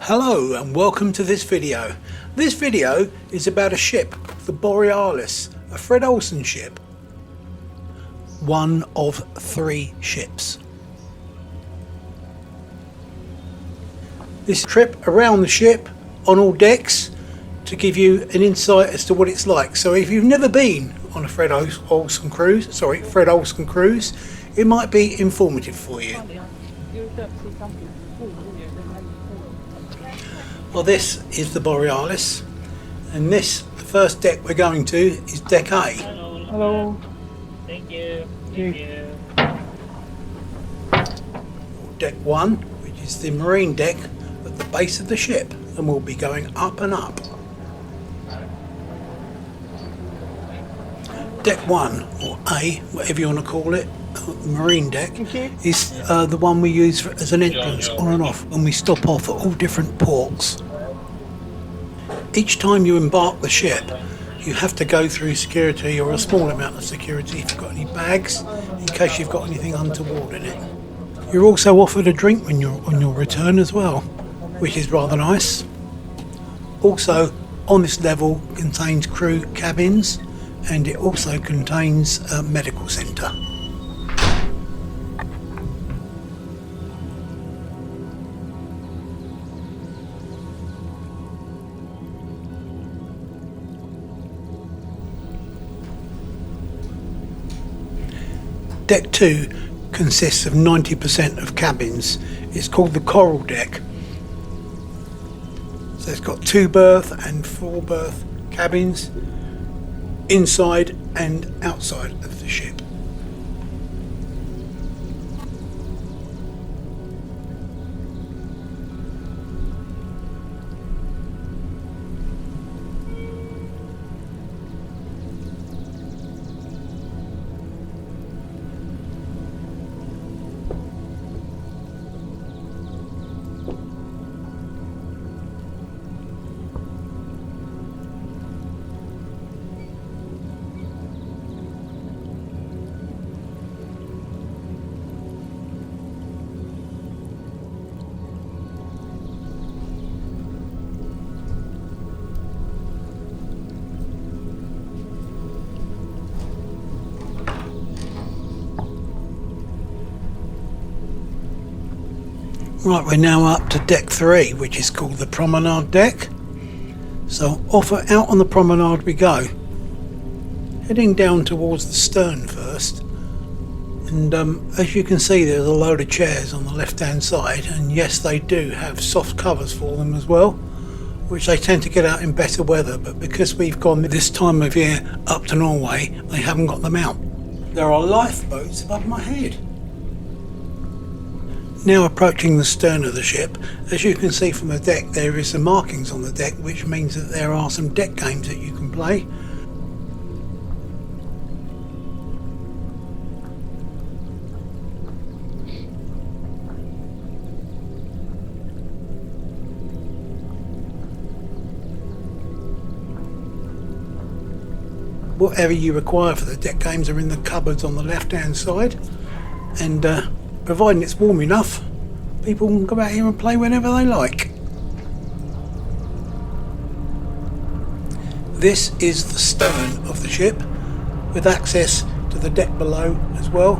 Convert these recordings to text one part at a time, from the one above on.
Hello and welcome to this video. This video is about a ship, the Borealis, a Fred Olsen ship. One of 3 ships. This trip around the ship on all decks to give you an insight as to what it's like. So if you've never been on a Fred Olsen cruise, it might be informative for you. Well, this is the Borealis, and the first deck we're going to is deck A. Hello. Thank you. Thank you. Deck 1, which is the marine deck at the base of the ship, and we'll be going up and up. Deck 1, or A, whatever you want to call it, the marine deck, is the one we use as an entrance on and off when we stop off at all different ports. Each time you embark the ship, you have to go through security, or a small amount of security if you've got any bags, in case you've got anything untoward in it. You're also offered a drink when you're on your return as well, which is rather nice. Also, on this level contains crew cabins, and it also contains a medical centre. Deck 2 consists of 90% of cabins. It's called the coral deck. So it's got 2 berth and 4 berth cabins inside and outside of the ship. Right, we're now up to deck 3, which is called the Promenade deck. So out on the Promenade we go, heading down towards the stern first. And as you can see, there's a load of chairs on the left hand side, and yes, they do have soft covers for them as well, which they tend to get out in better weather, but because we've gone this time of year up to Norway, they haven't got them out. There are lifeboats above my head. Now approaching the stern of the ship, as you can see from the deck, there is some markings on the deck, which means that there are some deck games that you can play. Whatever you require for the deck games are in the cupboards on the left hand side, and providing it's warm enough, people can go out here and play whenever they like. This is the stern of the ship, with access to the deck below as well.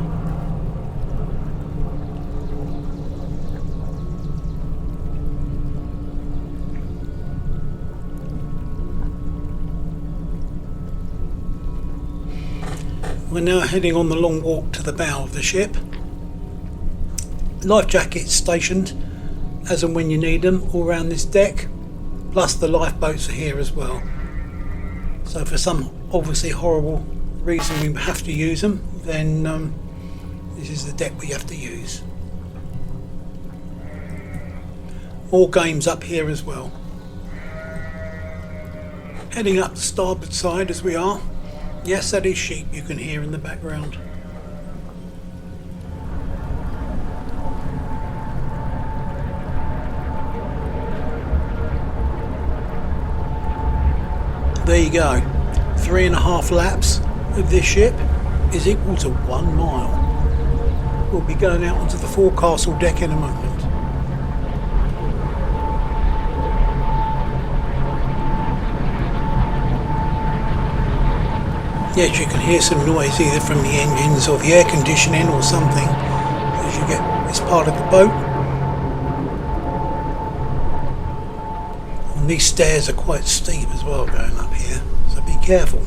We're now heading on the long walk to the bow of the ship. Life jackets stationed as and when you need them all around this deck, plus the lifeboats are here as well. So for some obviously horrible reason we have to use them, then this is the deck we have to use. More games up here as well. Heading up the starboard side as we are. Yes, that is sheep you can hear in the background. There you go, 3.5 laps of this ship is equal to 1 mile. We'll be going out onto the forecastle deck in a moment. Yes, you can hear some noise either from the engines or the air conditioning or something as you get this part of the boat. And these stairs are quite steep as well going up here, so be careful.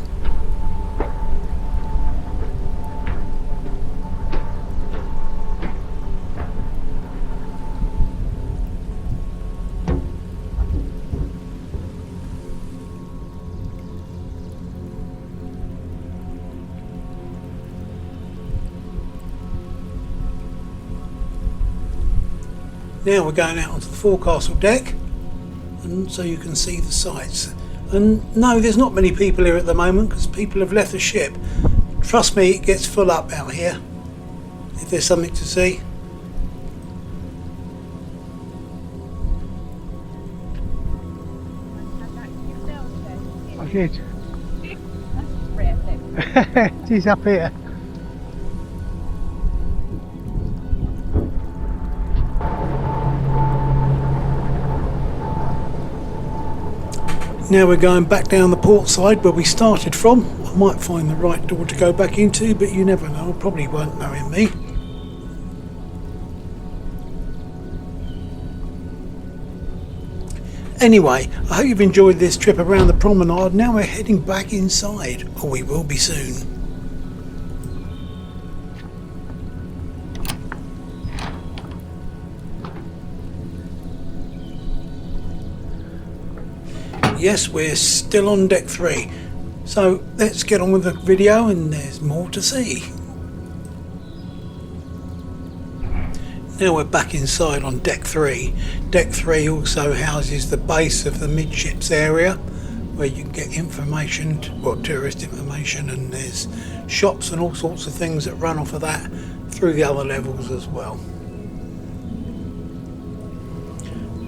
Now we're going out onto the forecastle deck, and so you can see the sights. And no, there's not many people here at the moment because people have left the ship. Trust me, it gets full up out here if there's something to see. I did. She's up here. Now we're going back down the port side where we started from. I might find the right door to go back into, but you never know. Probably won't, knowing me. Anyway, I hope you've enjoyed this trip around the promenade. Now we're heading back inside, or we will be soon. Yes, we're still on deck 3. So let's get on with the video, and there's more to see. Now we're back inside on deck 3. Deck 3 also houses the base of the midships area where you can get information, tourist information, and there's shops and all sorts of things that run off of that through the other levels as well.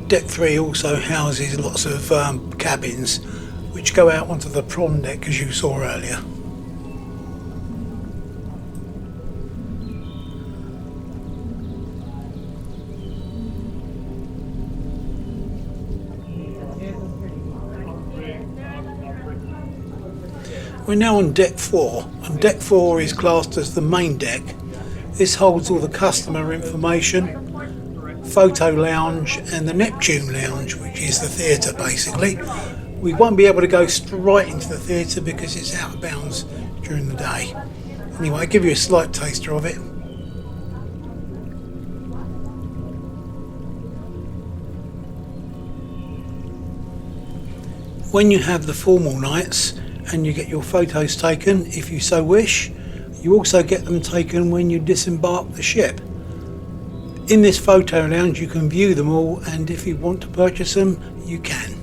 Deck 3 also houses lots of cabins which go out onto the prom deck as you saw earlier. We're now on deck 4, and deck 4 is classed as the main deck. This holds all the customer information, photo lounge and the Neptune lounge, which is the theatre basically. We won't be able to go straight into the theatre because it's out of bounds during the day. Anyway, I'll give you a slight taster of it. When you have the formal nights and you get your photos taken, if you so wish, you also get them taken when you disembark the ship. In this photo lounge you can view them all, and if you want to purchase them, you can.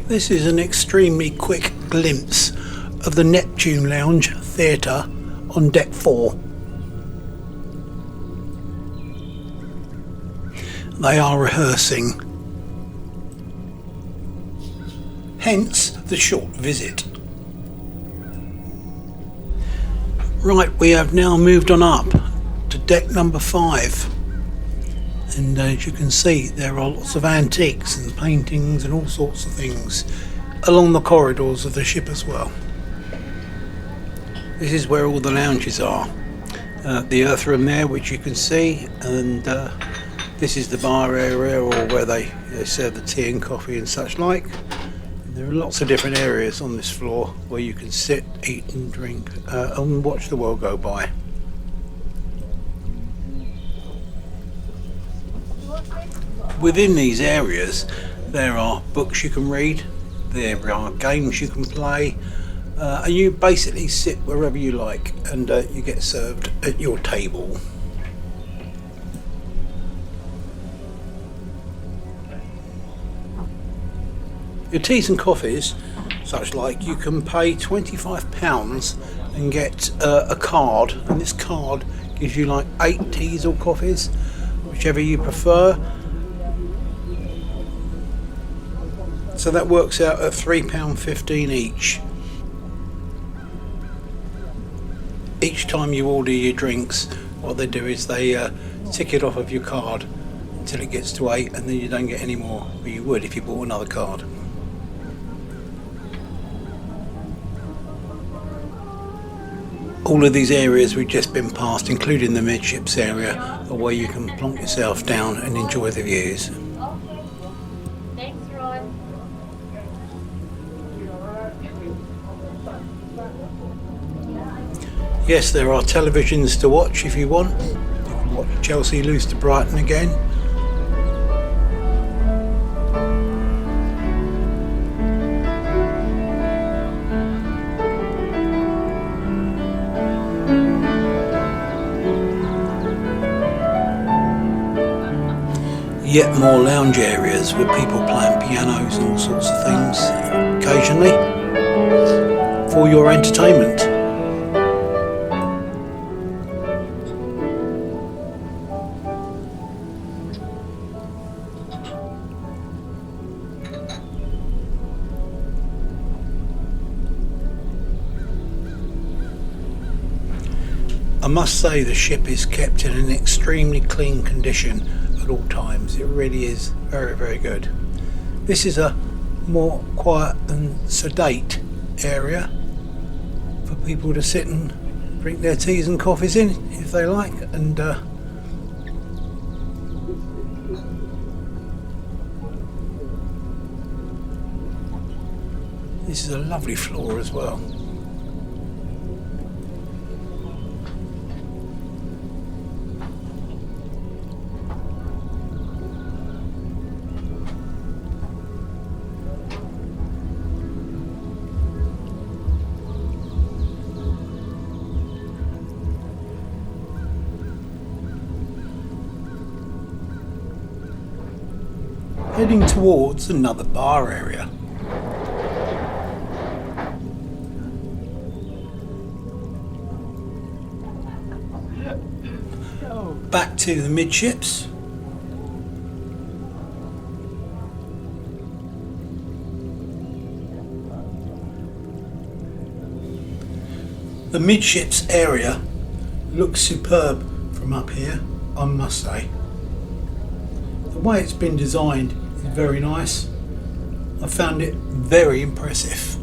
This is an extremely quick glimpse of the Neptune Lounge Theatre on deck 4. They are rehearsing, hence the short visit. Right, we have now moved on up to deck number 5, and as you can see there are lots of antiques and paintings and all sorts of things along the corridors of the ship as well. This is where all the lounges are. The earth room there, which you can see, and this is the bar area, or where they serve the tea and coffee and such like. And there are lots of different areas on this floor where you can sit, eat and drink and watch the world go by. Within these areas there are books you can read, there are games you can play, and you basically sit wherever you like, and you get served at your table. Your teas and coffees, such like, you can pay £25 and get a card, and this card gives you like 8 teas or coffees, whichever you prefer. So that works out at £3.15 each. each time you order your drinks, what they do is they tick it off of your card until it gets to 8, and then you don't get any more, but you would if you bought another card. All of these areas we've just been past, including the midships area, are where you can plonk yourself down and enjoy the views. Okay. Thanks, Ron. Yes, there are televisions to watch if you want. You can watch Chelsea lose to Brighton again. Yet more lounge areas with people playing pianos and all sorts of things occasionally for your entertainment. I must say the ship is kept in an extremely clean condition at all times. It really is very, very good. This is a more quiet and sedate area for people to sit and drink their teas and coffees in if they like, and this is a lovely floor as well. Heading towards another bar area. Back to the midships. The midships area looks superb from up here, I must say. The way it's been designed is very nice. I found it very impressive.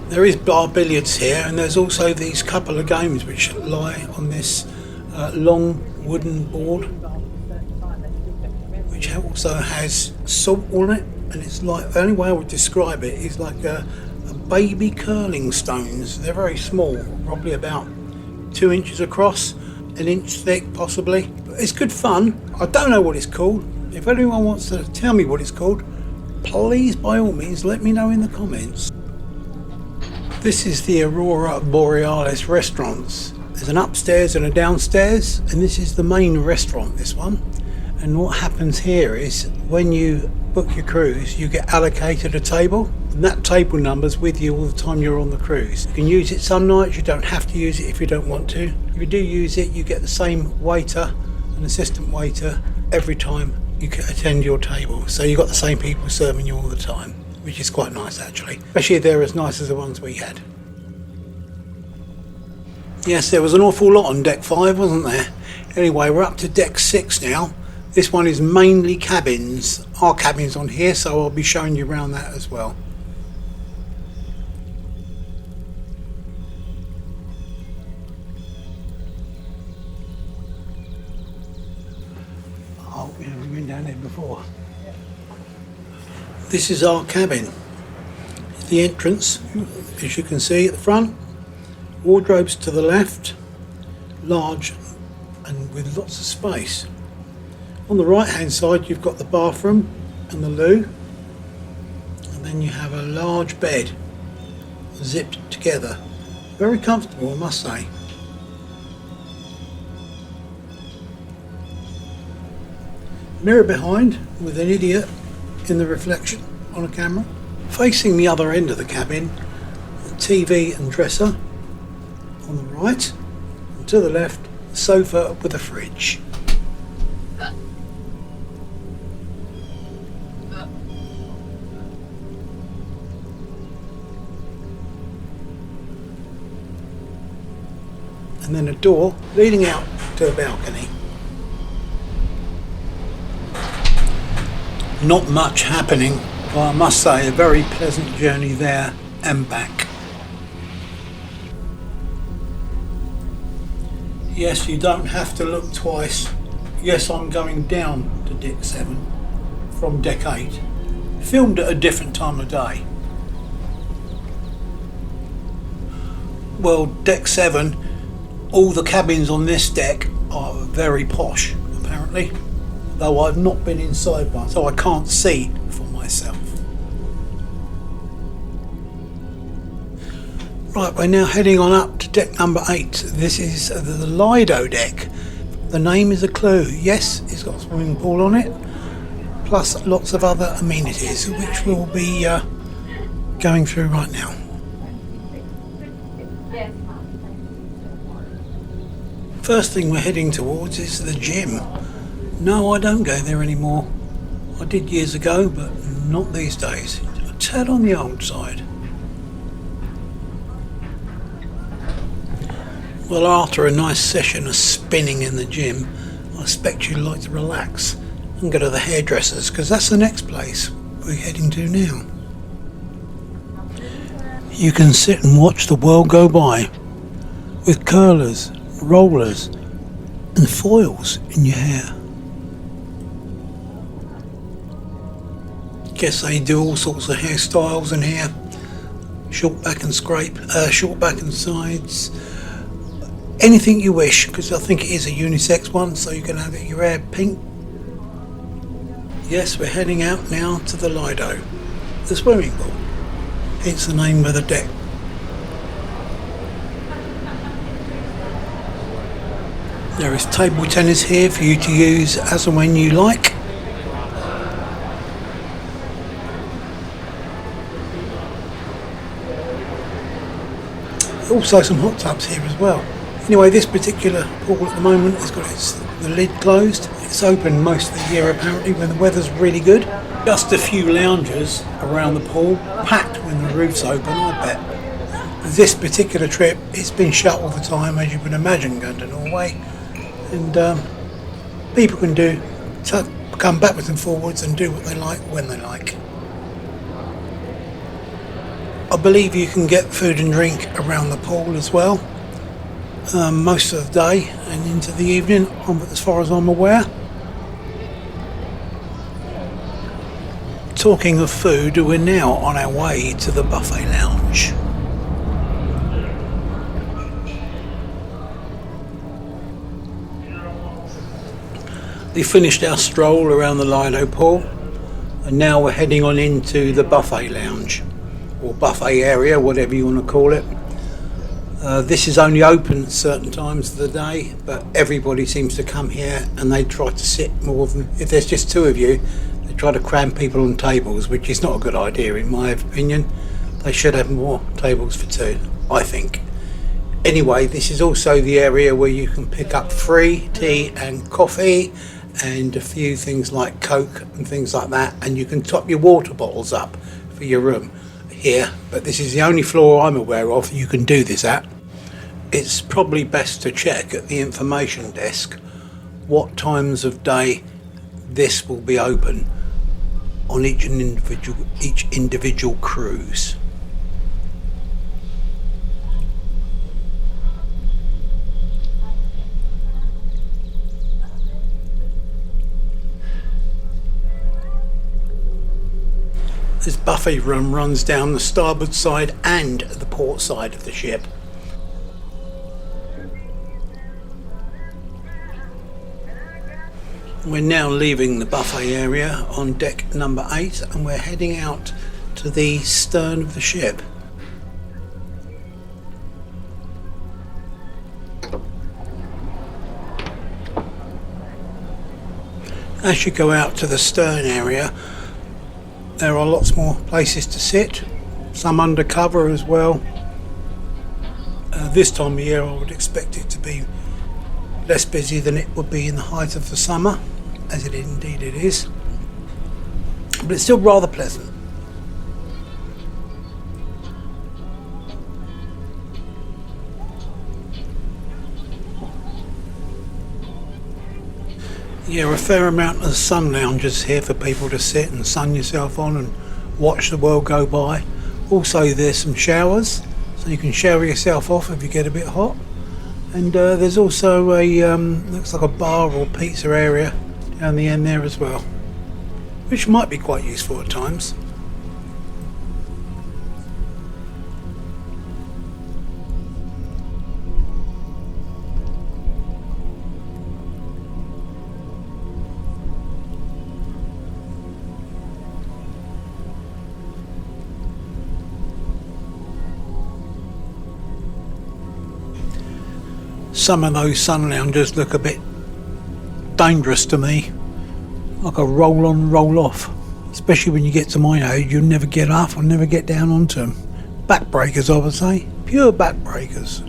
There is bar billiards here, and there's also these couple of games which lie on this long wooden board, which also has salt on it. And it's like, the only way I would describe it is like a baby curling stones. They're very small, probably about 2 inches across, 1 inch thick possibly. But it's good fun. I don't know what it's called. If anyone wants to tell me what it's called, please by all means let me know in the comments. This is the Aurora Borealis restaurants. There's an upstairs and a downstairs, and this is the main restaurant, this one. And what happens here is when you book your cruise, you get allocated a table, and that table number's with you all the time you're on the cruise. You can use it some nights, you don't have to use it if you don't want to. If you do use it, you get the same waiter, an assistant waiter, every time you attend your table. So you've got the same people serving you all the time, which is quite nice actually, especially if they're as nice as the ones we had. Yes, there was an awful lot on deck 5, wasn't there? Anyway, we're up to deck 6 now. This one is mainly cabins. Our cabin's on here, so I'll be showing you around that as well. Oh, yeah, we've been down here before. This is our cabin. The entrance, as you can see at the front. Wardrobes to the left, large and with lots of space. On the right hand side you've got the bathroom and the loo, and then you have a large bed zipped together. Very comfortable, I must say. Mirror behind with an idiot in the reflection on a camera. Facing the other end of the cabin, a TV and dresser on the right, and to the left, a sofa with a fridge. and then a door leading out to a balcony. Not much happening, but I must say a very pleasant journey there and back. Yes, you don't have to look twice. Yes, I'm going down to deck 7 from deck 8. Filmed at a different time of day. Well, deck 7, all the cabins on this deck are very posh, apparently. Though I've not been inside one, so I can't see for myself. Right, we're now heading on up to deck number 8. This is the Lido deck. The name is a clue. Yes, it's got a swimming pool on it, plus lots of other amenities, which we'll be going through right now. First thing we're heading towards is the gym. No, I don't go there anymore. I did years ago, but not these days. A tad on the old side. Well, after a nice session of spinning in the gym, I expect you'd like to relax and go to the hairdressers, because that's the next place we're heading to now. You can sit and watch the world go by with curlers, rollers and foils in your hair. Guess they do all sorts of hairstyles in here. Short back and short back and sides. Anything you wish, because I think it is a unisex one, so you can have your hair pink. Yes, we're heading out now to the Lido, the swimming pool. Hence the name of the deck. There is table tennis here for you to use as and when you like. Also some hot tubs here as well. Anyway, this particular pool at the moment has got the lid closed. It's open most of the year apparently when the weather's really good. Just a few loungers around the pool, packed when the roof's open, I bet. This particular trip, it's been shut all the time, as you can imagine, going to Norway. And people can come backwards and forwards and do what they like when they like. I believe you can get food and drink around the pool as well, most of the day and into the evening, as far as I'm aware. Talking of food, we're now on our way to the buffet lounge. We finished our stroll around the Lido pool, and now we're heading on into the buffet lounge, or buffet area, whatever you want to call it. This is only open at certain times of the day, but everybody seems to come here and they try to sit more than, if there's just two of you, they try to cram people on tables, which is not a good idea in my opinion. They should have more tables for two, I think. Anyway, this is also the area where you can pick up free tea and coffee and a few things like Coke and things like that, and you can top your water bottles up for your room here, but this is the only floor I'm aware of you can do this at. It's probably best to check at the information desk what times of day this will be open on each individual cruise. This buffet room runs down the starboard side and the port side of the ship. We're now leaving the buffet area on deck number 8 and we're heading out to the stern of the ship. As you go out to the stern area, there are lots more places to sit, some under cover as well. This time of year I would expect it to be less busy than it would be in the height of the summer, as it indeed it is, but it's still rather pleasant. Yeah, a fair amount of sun lounges here for people to sit and sun yourself on and watch the world go by. Also, there's some showers, so you can shower yourself off if you get a bit hot. And there's also a looks like a bar or pizza area down the end there as well, which might be quite useful at times. Some of those sun lounges look a bit dangerous to me, like a roll on, roll off. Especially when you get to my age, you'll never get up or never get down onto them. Backbreakers, I would say. Pure backbreakers.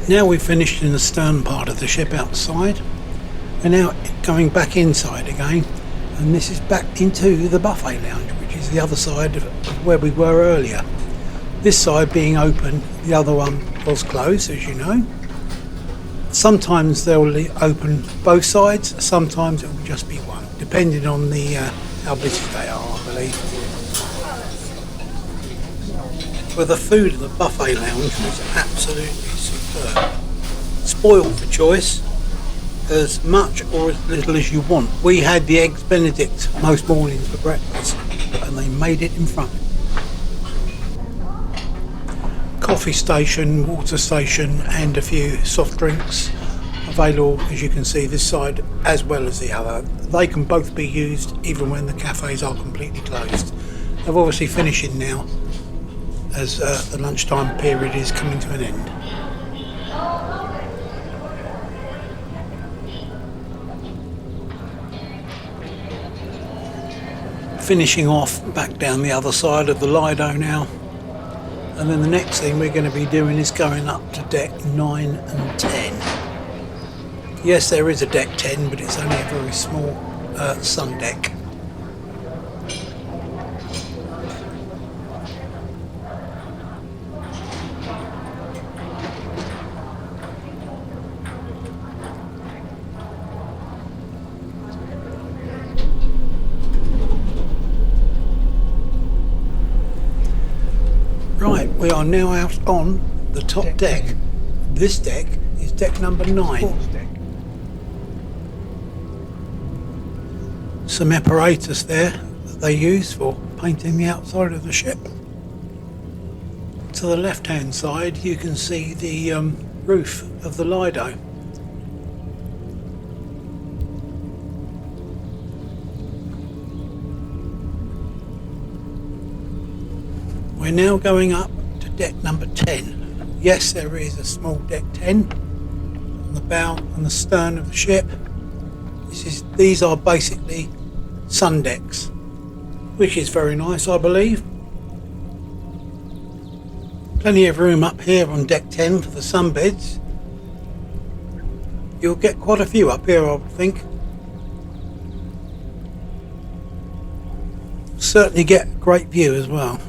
Now we've finished in the stern part of the ship outside. We're now going back inside again, and this is back into the buffet lounge, which is the other side of where we were earlier. This side being open, the other one was closed, as you know. Sometimes they'll open both sides, sometimes it will just be one, depending on the how busy they are, I believe. But the food in the buffet lounge was absolutely superb. Spoiled for choice, as much or as little as you want. We had the eggs Benedict most mornings for breakfast, and they made it in front. Coffee station, water station, and a few soft drinks available, as you can see, this side as well as the other. They can both be used even when the cafes are completely closed. They're obviously finishing now, as the lunchtime period is coming to an end. Finishing off back down the other side of the Lido now, and then the next thing we're going to be doing is going up to deck 9 and 10. Yes, there is a deck 10, but it's only a very small sun deck. Right, we are now out on the top deck. This deck is deck number 9. Some apparatus there that they use for painting the outside of the ship. To the left hand side you can see the roof of the Lido. We're now going up to deck number 10. Yes, there is a small deck 10 on the bow and the stern of the ship. These are basically sun decks, which is very nice, I believe. Plenty of room up here on deck 10 for the sun beds. You'll get quite a few up here, I would think. Certainly get a great view as well.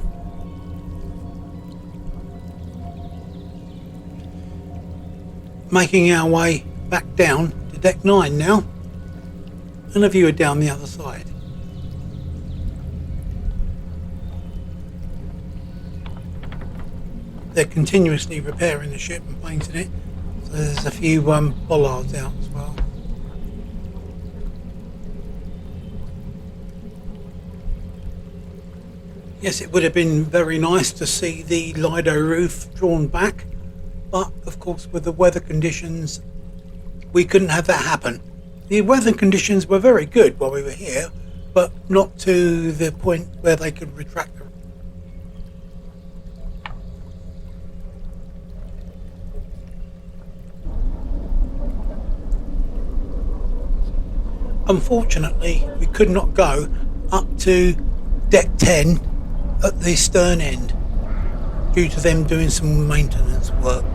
Making our way back down to deck 9 now, and a view down the other side. They're continuously repairing the ship and painting it, so there's a few bollards out as well. Yes, it would have been very nice to see the Lido roof drawn back, but of course with the weather conditions we couldn't have that happen. The weather conditions were very good while we were here, but not to the point where they could retract the... Unfortunately, we could not go up to deck 10 at the stern end due to them doing some maintenance work.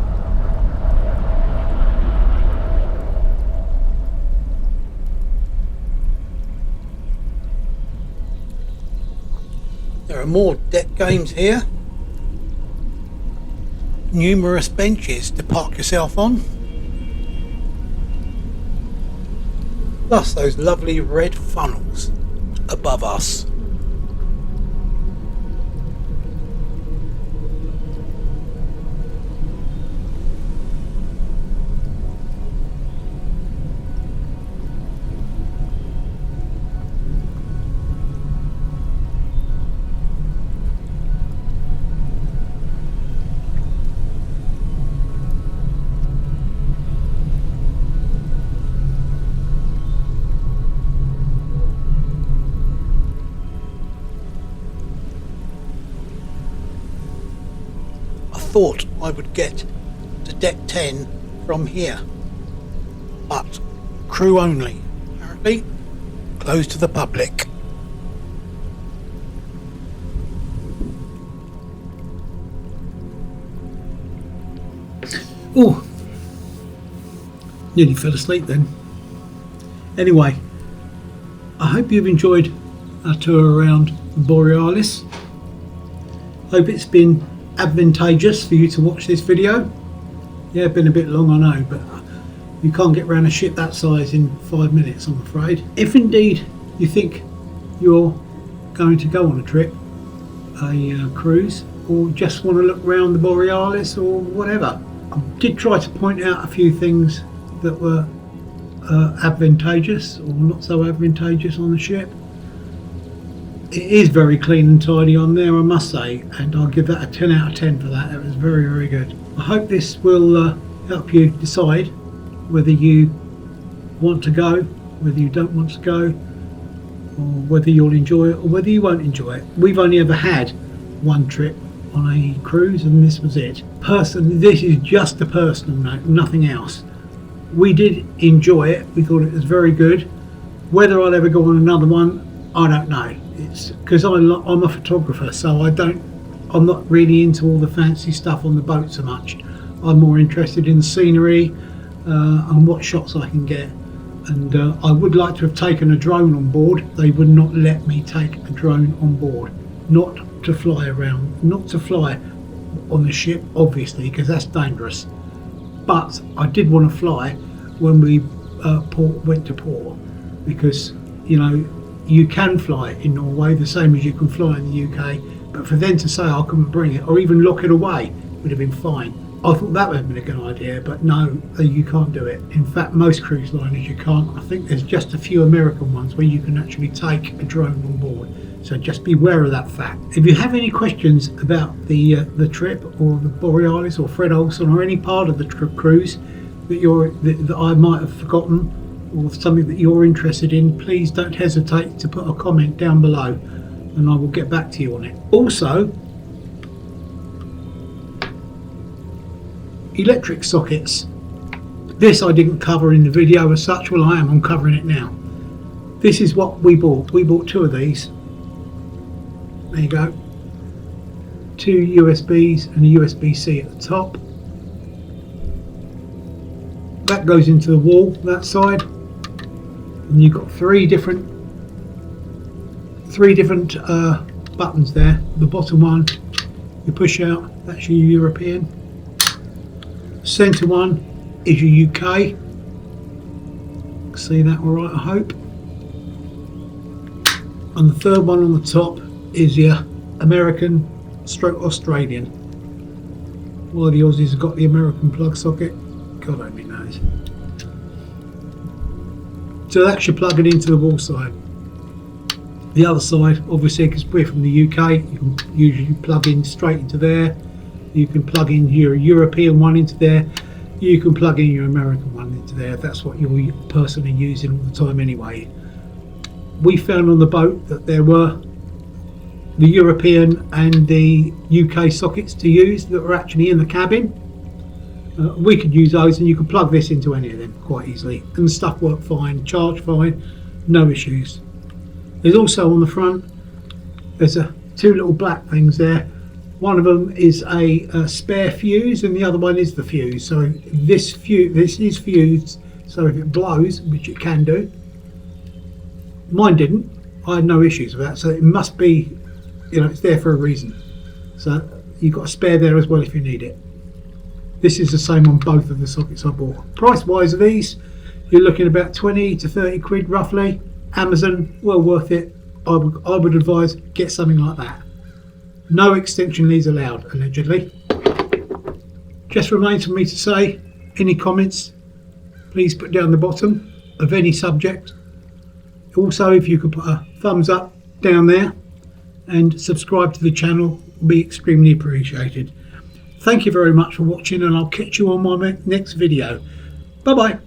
There are more deck games here. numerous benches to park yourself on. Plus those lovely red funnels above us. Thought I would get to deck 10 from here, but crew only, apparently closed to the public. Oh, nearly fell asleep then. Anyway, I hope you've enjoyed our tour around Borealis. Hope it's been advantageous for you to watch this video. Yeah, been a bit long, I know, but you can't get around a ship that size in 5 minutes, I'm afraid. If indeed you think you're going to go on a trip, a cruise, or just want to look around the Borealis or whatever, I did try to point out a few things that were advantageous or not so advantageous on the ship. It is very clean and tidy on there, I must say, and I'll give that a 10 out of 10 for that. It was very, very good. I hope this will help you decide whether you want to go, whether you don't want to go, or whether you'll enjoy it or whether you won't enjoy it. We've only ever had one trip on a cruise, and this was it. Personally, this is just a personal note, nothing else. We did enjoy it. We thought it was very good. Whether I'll ever go on another one, I don't know. It's because I'm a photographer, so I'm not really into all the fancy stuff on the boat so much. I'm more interested in the scenery and what shots I can get. And I would like to have taken a drone on board. They would not let me take a drone on board. Not to fly around, not to fly on the ship, obviously, because that's dangerous. But I did want to fly when we went to port, because, you know, you can fly in Norway the same as you can fly in the UK, but for them to say I couldn't bring it or even lock it away would have been fine. I thought that would have been a good idea, but no, you can't do it. In fact, most cruise liners you can't. I think there's just a few American ones where you can actually take a drone on board. So just be aware of that fact. If you have any questions about the trip or the Borealis or Fred Olsen or any part of the cruise that I might have forgotten, or something that you're interested in, please don't hesitate to put a comment down below and I will get back to you on it. Also, electric sockets. This I didn't cover in the video as such. Well, I'm covering it now. This is what we bought. We bought 2 of these. There you go. 2 USBs and a USB-C at the top. That goes into the wall, that side. And you've got 3 different buttons there. The bottom one you push out, that's your European. Centre one is your UK. See that all right, I hope. And the third one on the top is your American stroke Australian. While the Aussies have got the American plug socket, God only knows. So that's your plug it into the wall side. The other side, obviously, because we're from the UK, you can usually plug in straight into there. You can plug in your European one into there. You can plug in your American one into there if that's what you're personally using all the time anyway. We found on the boat that there were the European and the UK sockets to use that were actually in the cabin. We could use those, and you could plug this into any of them quite easily, and the stuff worked fine, charged fine, no issues. There's also on the front, there's 2 little black things there. One of them is a spare fuse, and the other one is the fuse. So this is fused, so if it blows, which it can do, mine didn't. I had no issues with that, so it must be, you know, it's there for a reason. So you've got a spare there as well if you need it. This is the same on both of the sockets I bought. Price wise of these, you're looking about 20 to 30 quid roughly. Amazon, well worth it. I would advise get something like that. No extension leads allowed, allegedly. Just remains for me to say, any comments, please put down the bottom of any subject. Also, if you could put a thumbs up down there and subscribe to the channel, will be extremely appreciated. Thank you very much for watching, and I'll catch you on my next video. Bye bye.